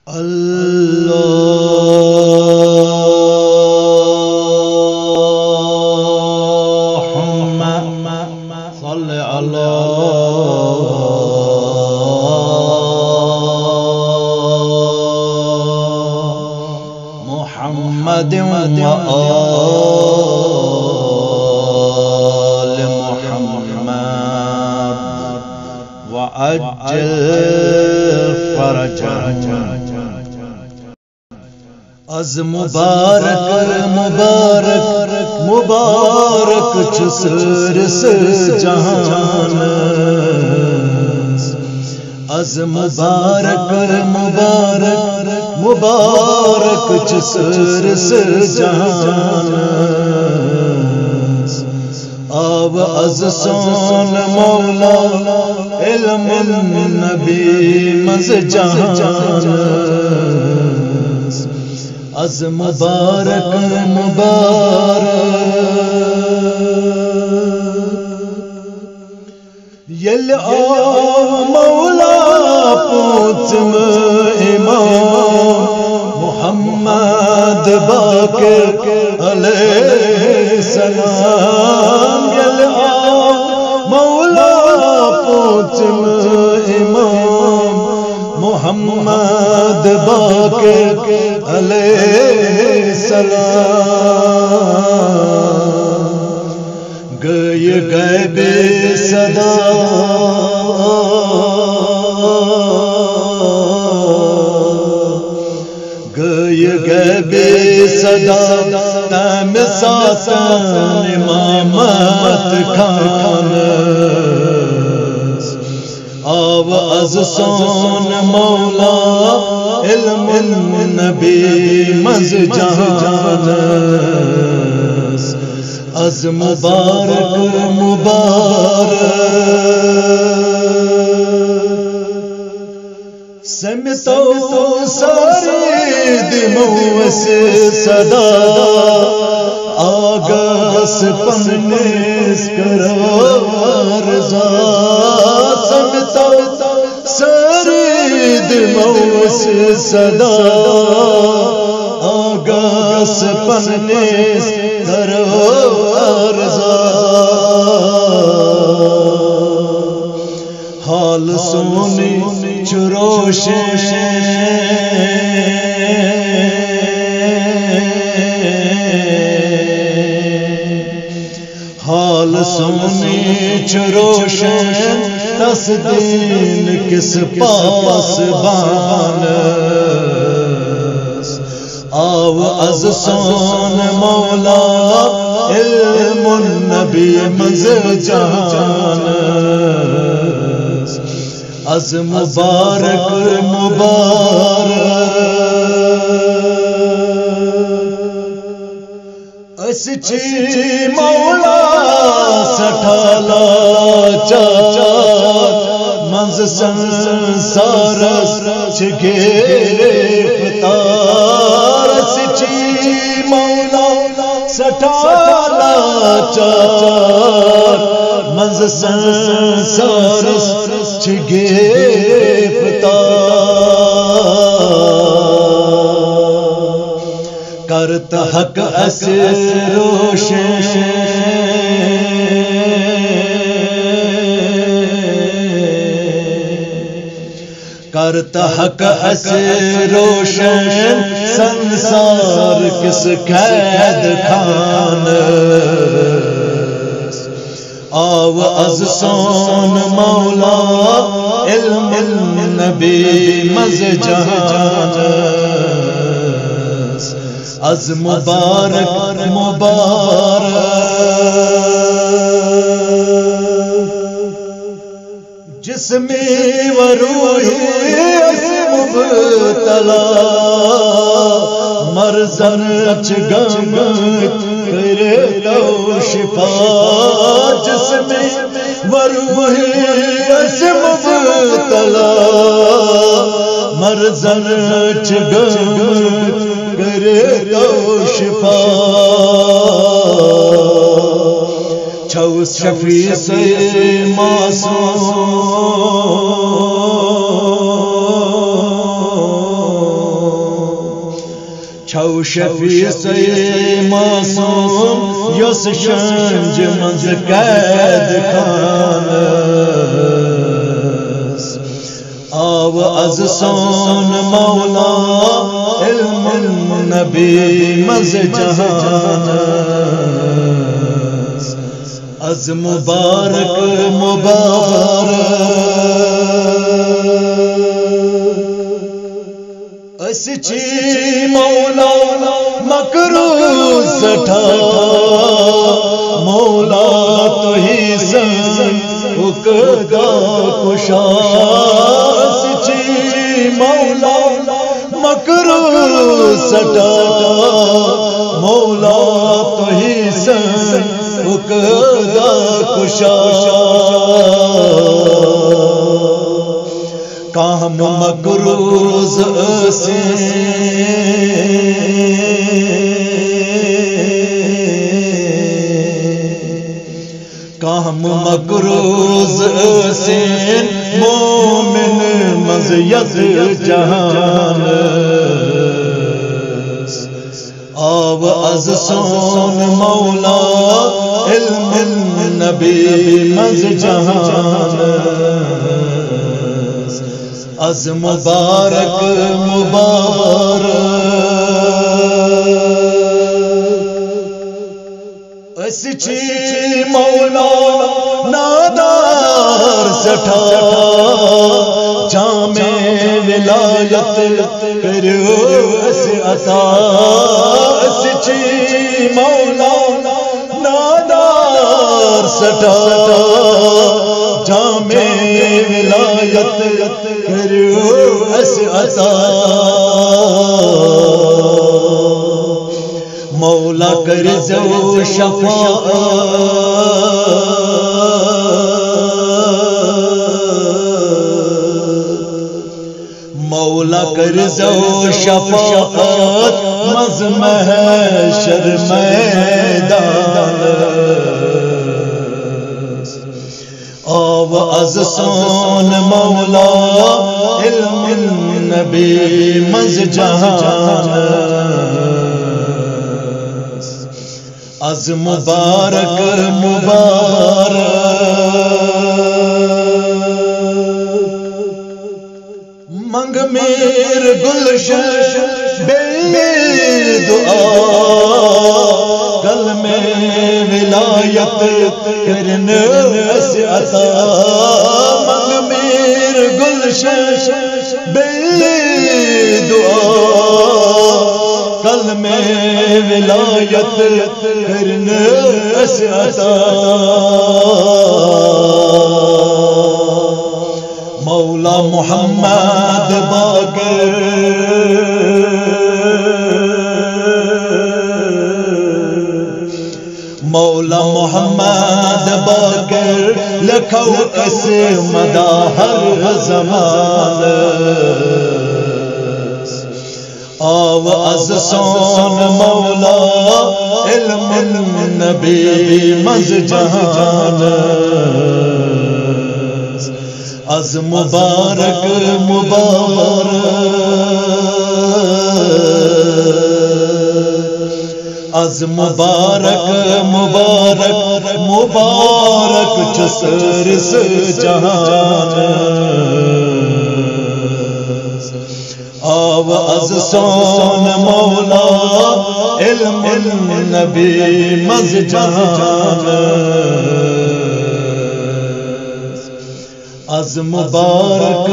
اللهم صل على محمد وآل محمد وعجل فرجهم از مبارک مبارک مبارک چسرس جہان از مبارک مبارک مبارک چسرس جہان آب از سون مولا علم النبی مز جہان از مبارک مبارک یل مولا پوچم امام محمد باقر علیہ السلام یل مولا پوچم امام محمد باقر علیہ السلام گئے گئے بے صدا گئے گئے بے صدا تم ساتن امامت خان آو از سون مولا علم النبی مز جہان از مبارک مبارک سمتو ساری دموس صدا آگاس پنیس کرو رضا سمتو ساری دموس صدا آگاس پنیس کرو رضا حال سونی چروشیں حال سونی چروشیں تصدین کس پاس بان آو از سون مولا علم النبی مز جہان از مبارک مبارک اس چی مولا سٹھالا چاچا منز سنسارس چگیرفتار اس چی مولا سٹھالا چاچا منز سنسارس کرت حق اسر روشن کرت حق اسر روشن سنسار کس قید خان آو از سون مولا علم النبی مز جہان از مبارک مبارک جسمی و روحی از مبتلا مرزن چگم کرے تو شفا جسمی و روحی از مبتلا مرزن چگم کرے تو شفا چھو شفیع سے معصوم چھو شفیع سے معصوم یس شنج منز قید خانس آو از سون مولا علم النبی منز جہانس از مبارک اسچی مولا مکروز سٹھا مولا تو ہی سن اکدا کشا اسچی مولا مکروز سٹھا مولا تو ہی سن اکدا کشا کام مکروز سے کام مکروز سے مومن مزید جہان آو از سون مولا علم النبی مز جہان از مبارک اسچی مولا نادار سٹھا جام ولایت کرو اس عطا اسچی مولا نادار سٹھا جام ولایت کرو اس عطا مولا کر جو شفاعت مولا کر جو شفاعت مز محشر میدان آو از سون مولا علم النبی مز جہان از مبارک منگ میر گلشن بے دعا کل میں ولایت کرنے سے عطا منگ میر گلشن بے دعا کل میں ولایت کرنے سے عطا مولا محمد باقر مولا محمد باقر لکھو اس مدہ ہر زمان آو از سون مولا علم النبی مز جہان از مبارک از مبارک مبارک چسر سے جہان آو از سون مولا علم النبی مز جہان از مبارک